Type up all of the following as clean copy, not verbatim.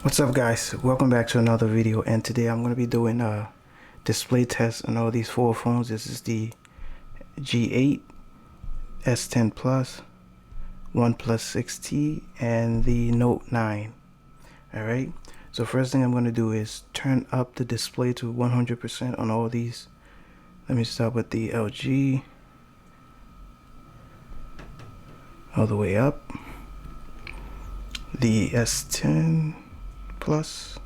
What's up guys, welcome back to another video, and today I'm going to be doing a display test on all these four phones. This is the G8, S10 Plus, OnePlus 6T, and the Note 9. Alright, so first thing I'm going to do is turn up the display to 100% on all these. Let me start with the LG, all the way up, the S10 Plus,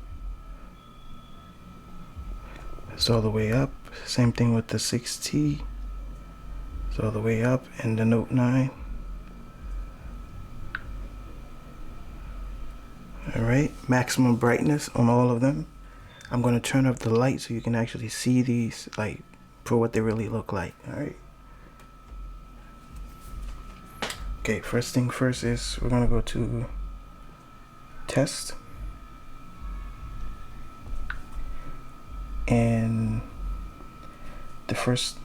it's all the way up. Same thing with the 6T, it's all the way up, and the Note 9. Alright, maximum brightness on all of them. I'm going to turn up the light so you can actually see these like for what they really look like. Alright. Okay, first thing first is we're going to go to test. And the first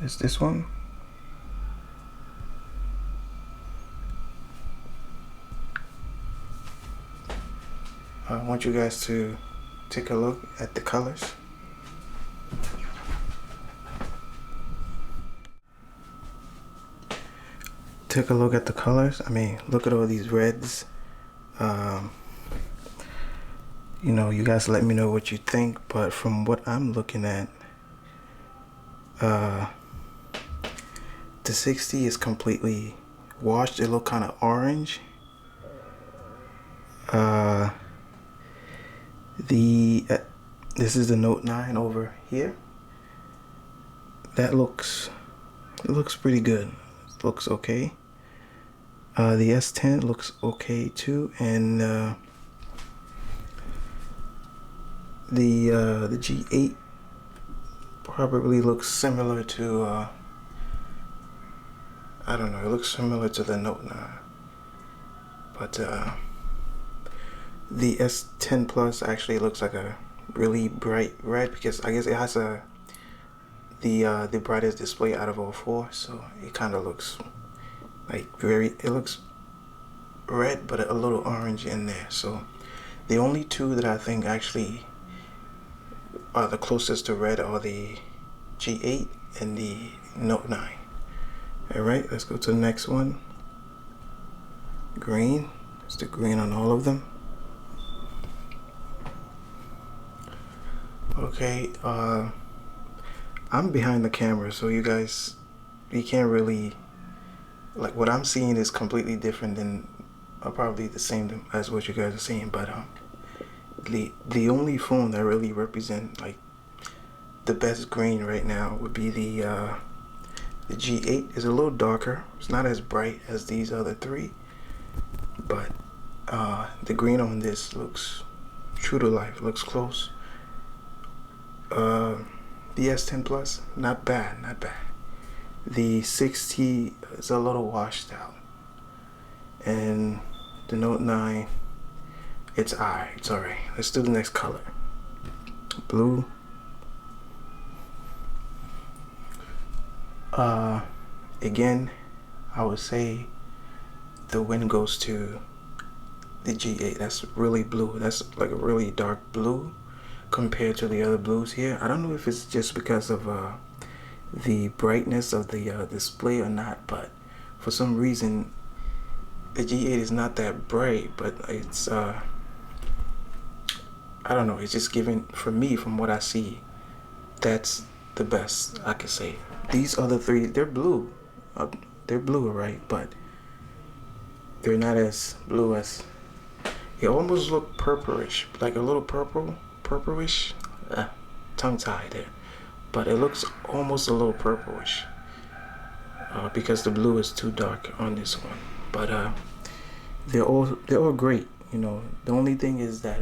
is this one. I want you guys to take a look at the colors. Take a look at the colors. I mean, look at all these reds. You know, you guys let me know what you think, but from what I'm looking at, the 60 is completely washed. It look kind of orange. This is the Note 9 over here. That looks pretty good. It looks okay. The S10 looks okay too, and the G8 probably looks similar to I don't know, it looks similar to the Note 9, but the S10 Plus actually looks like a really bright red, because I guess it has the brightest display out of all four, so it kind of looks like it looks red but a little orange in there. So the only two that I think actually are the closest to red are the G8 and the Note 9. Alright, let's go to the next one. Green. It's the green on all of them. Okay, I'm behind the camera, so you can't really, like, what I'm seeing is completely different than, probably the same as what you guys are seeing, but the only phone that really represents like the best green right now would be the G8. Is a little darker. It's not as bright as these other three, but the green on this looks true to life. Looks close. The S10 Plus, not bad. The 6T is a little washed out, and the Note 9, it's alright. Let's do the next color. Blue. Again, I would say the win goes to the G8. That's really blue. That's like a really dark blue compared to the other blues here. I don't know if it's just because of the brightness of the display or not, but for some reason the G8 is not that bright, but it's I don't know, it's just giving, for me, from what I see, that's the best I could say. These other three, they're blue, right, but they're not as blue as, they almost look purplish, like a little purplish, tongue tied there, but it looks almost a little purplish because the blue is too dark on this one. But they're all great, you know. The only thing is that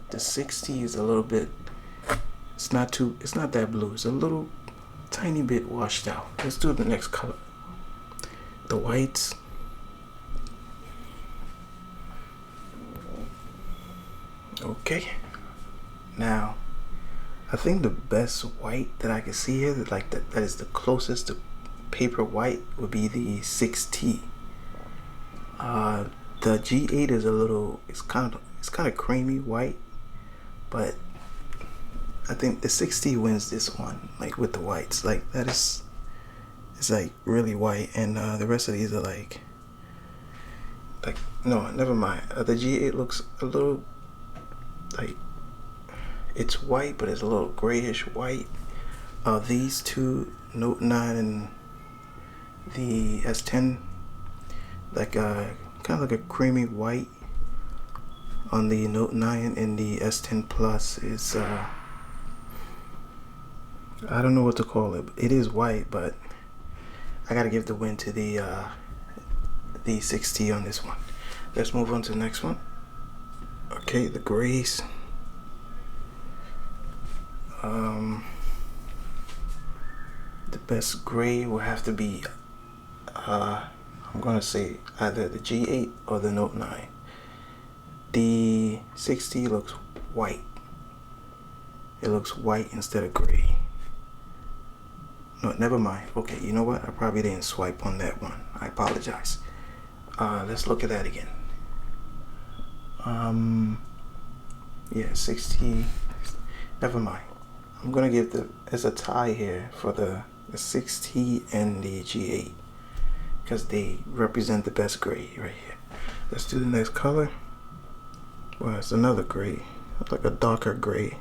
the 60 is a little bit, it's not that blue, it's a little tiny bit washed out. Let's do the next color. The whites. Okay, now I think the best white that I can see here, that is the closest to paper white, would be the 6T. The G8 is a little, it's kind of it's kind of creamy white, but I think the 60 wins this one, like with the whites. Like that is, it's like really white, and the rest of these are like no, never mind. The G8 looks a little like it's white, but it's a little grayish white. These two, Note 9 and the S10, like kind of like a creamy white on the Note 9, and the S10 Plus is I don't know what to call it. It is white, but I gotta give the win to the 60 on this one. Let's move on to the next one. Okay, the grays. The best gray will have to be I'm gonna say either the G8 or the Note 9. The 60 looks white. It looks white instead of gray. No, never mind. Okay, you know what? I probably didn't swipe on that one. I apologize. Let's look at that again. Yeah, 60. Never mind. I'm gonna give there's a tie here for the 60 and the G8 because they represent the best gray right here. Let's do the next color. Well, it's another gray, like a darker gray.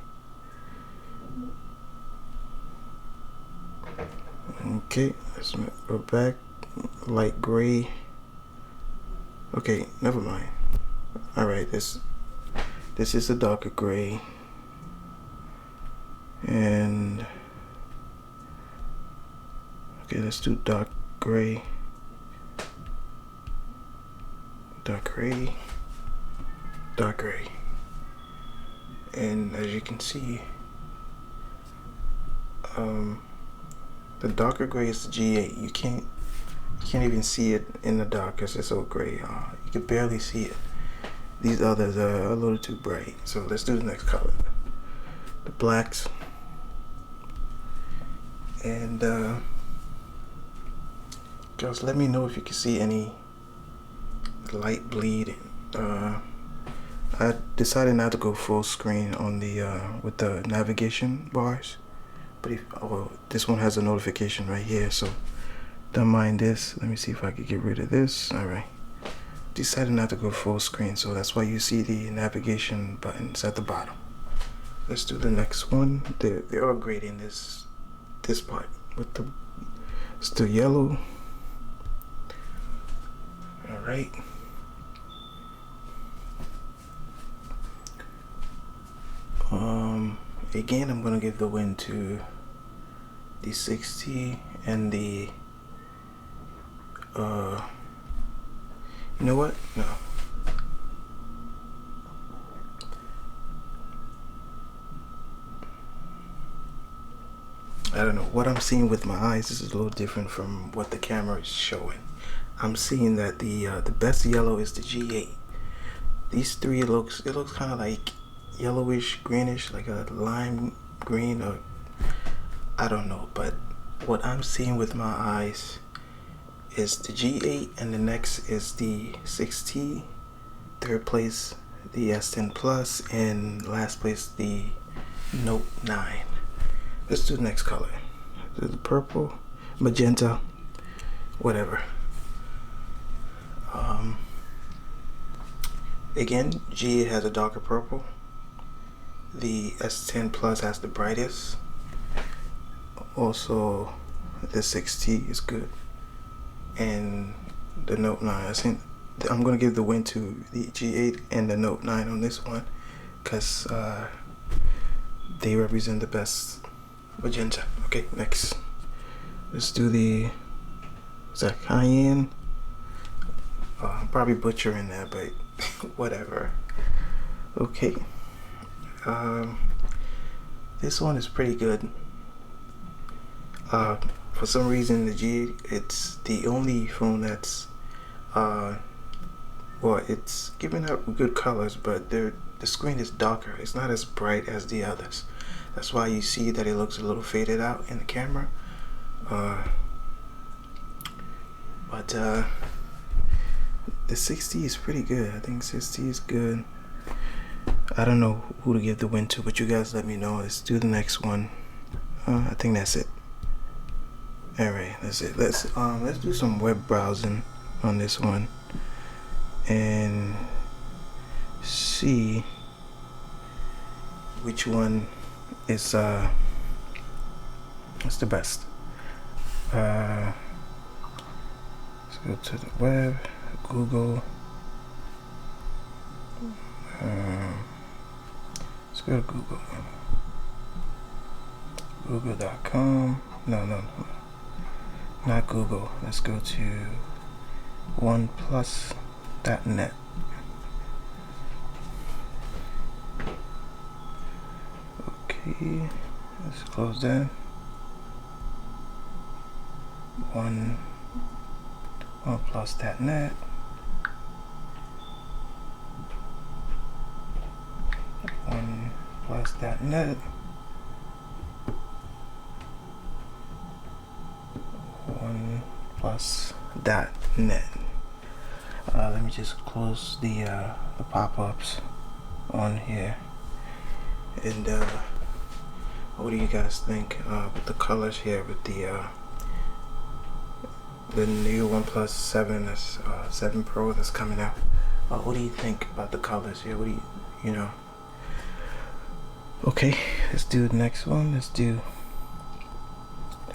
Okay, let's go back. Light gray. Okay, never mind. All right, this is a darker gray, and okay, let's do dark gray, dark gray, dark gray. And as you can see, the darker gray is the G8. You can't even see it in the dark because it's so gray. You can barely see it. These others are a little too bright. So let's do the next color. The blacks. And just let me know if you can see any light bleed. I decided not to go full screen on the with the navigation bars, but this one has a notification right here, so don't mind this. Let me see if I can get rid of this. All right, decided not to go full screen, so that's why you see the navigation buttons at the bottom. Let's do the next one. They are grading this part with the still yellow. All right. Again, I'm gonna give the win to the 60 and the you know what? No. I don't know. What I'm seeing with my eyes is a little different from what the camera is showing. I'm seeing that the best yellow is the G8. These three it looks kind of like yellowish, greenish, like a lime green, or I don't know. But what I'm seeing with my eyes is the G8, and the next is the 60. Third place the S10 Plus, and last place the Note 9. Let's do the next color. Do the purple, magenta, whatever. Again, G has a darker purple. The S10 Plus has the brightest. Also, the 60 is good, and the Note 9. I think I'm gonna give the win to the G8 and the Note 9 on this one, because they represent the best magenta. Okay, next. Let's do the, is that cayenne? I'm probably butchering that, but whatever. Okay. This one is pretty good. For some reason, the G, it's the only phone that's well, it's giving out good colors, but the screen is darker. It's not as bright as the others. That's why you see that it looks a little faded out in the camera. But the 60 is pretty good. I think 60 is good. I don't know who to give the win to, but you guys let me know. Let's do the next one. I think that's it. All right, that's it. Let's do some web browsing on this one and see which one is what's the best. Let's go to the web, Google. Let's go to Google. Google.com. No, not Google. Let's go to oneplus.net. Okay, let's close that. OnePlus.net. OnePlus.net. OnePlus.net. Let me just close the pop-ups on here. And what do you guys think with the colors here with the new OnePlus 7 that's 7 Pro that's coming out? What do you think about the colors here? What do you know? Okay, let's do the next one. Let's do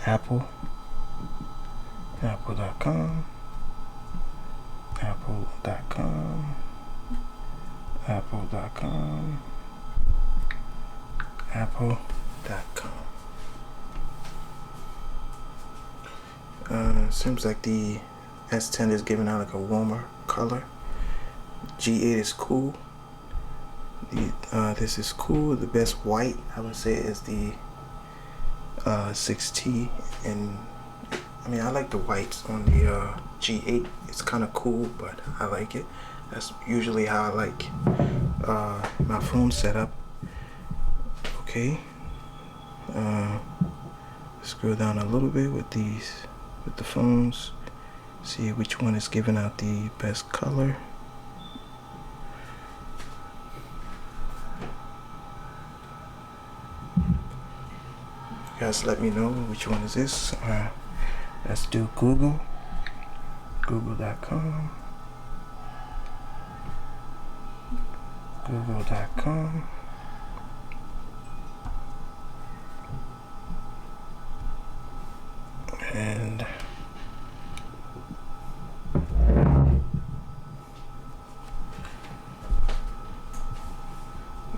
Apple. Apple.com. Apple.com. Apple.com. Apple.com. Seems like the S10 is giving out like a warmer color. G8 is cool. This is cool. The best white I would say is the 6T, and I mean I like the whites on the G8. It's kind of cool, but I like it. That's usually how I like my phone setup. Okay. Scroll down a little bit with the phones. See which one is giving out the best color. You guys let me know which one is this. Let's do Google. Google.com. Google.com. And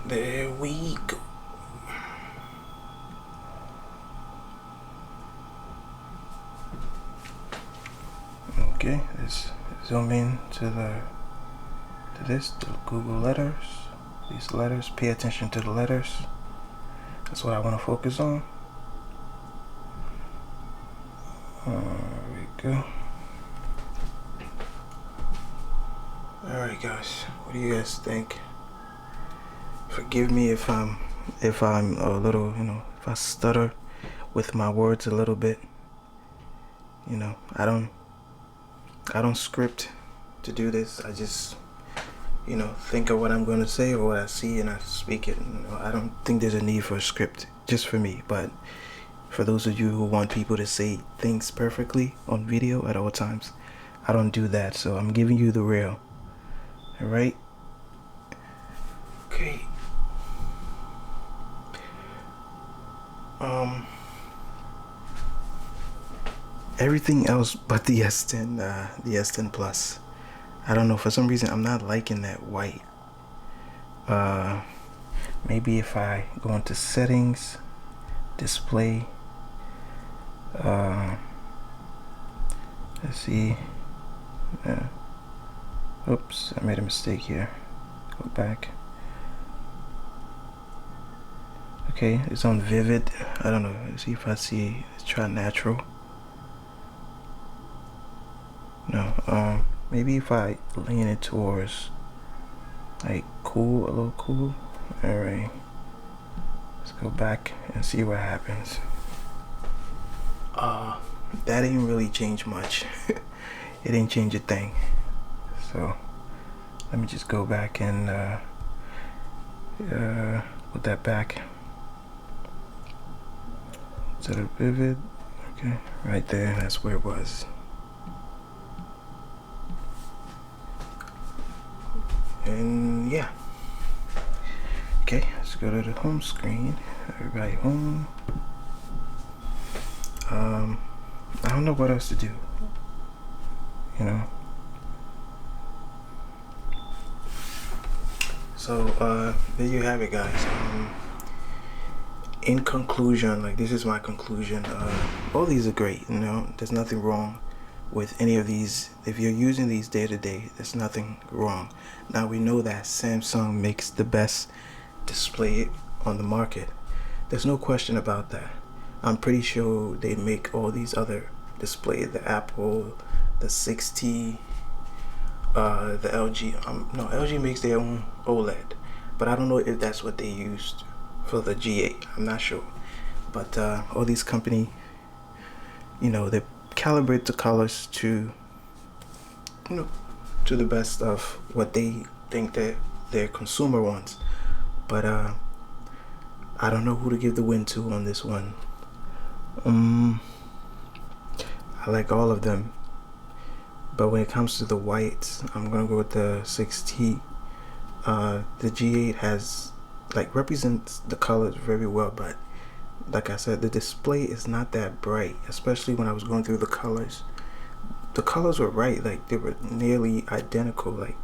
there we go. Okay, let's zoom in to the Google letters. These letters, pay attention to the letters. That's what I want to focus on. There we go. Alright guys, what do you guys think? Forgive me if I'm a little, if I stutter with my words a little bit. I don't script to do this. I just think of what I'm going to say or what I see and I speak it. I don't think there's a need for a script just for me, but for those of you who want people to say things perfectly on video at all times, I don't do that. So I'm giving you the real. All right. Okay. Everything else but the S10, the S10 Plus. I don't know, for some reason I'm not liking that white. Maybe if I go into settings, display, let's see. Oops, I made a mistake here. Go back. Okay, it's on vivid. I don't know. Let's see if I see. Let's try natural. No, maybe if I lean it towards like cool, a little cool. All right, let's go back and see what happens. That didn't really change much. It didn't change a thing. So let me just go back and Put that back. Is that a vivid? Okay, right there, that's where it was. And yeah. Okay, let's go to the home screen. Everybody home. I don't know what else to do. You know. So there you have it, guys. In conclusion, like, this is my conclusion. All these are great, you know. There's nothing wrong with any of these. If you're using these day to day, there's nothing wrong. Now we know that Samsung makes the best display on the market. There's no question about that. I'm pretty sure they make all these other displays, the Apple, the 6T, the LG. No, LG makes their own OLED, but I don't know if that's what they used for the G8. I'm not sure. But all these company, you know, they calibrate the colors to, you know, to the best of what they think that their consumer wants. But I don't know who to give the win to on this one. I like all of them, but when it comes to the whites, I'm gonna go with the 6T. The G8 has, like, represents the colors very well, but like I said, the display is not that bright, especially when I was going through the colors. The colors were right, like they were nearly identical, like,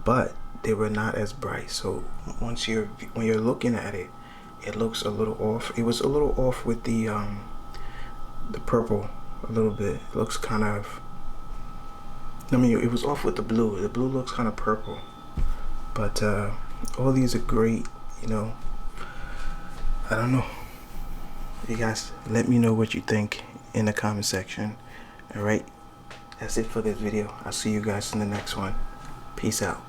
but they were not as bright. So when you're looking at it, it looks a little off. It was a little off with the purple a little bit. It looks kind of, I mean, it was off with the blue. The blue looks kind of purple. But all these are great, you know. I don't know. You guys let me know what you think in the comment section. Alright, that's it for this video. I'll see you guys in the next one. Peace out.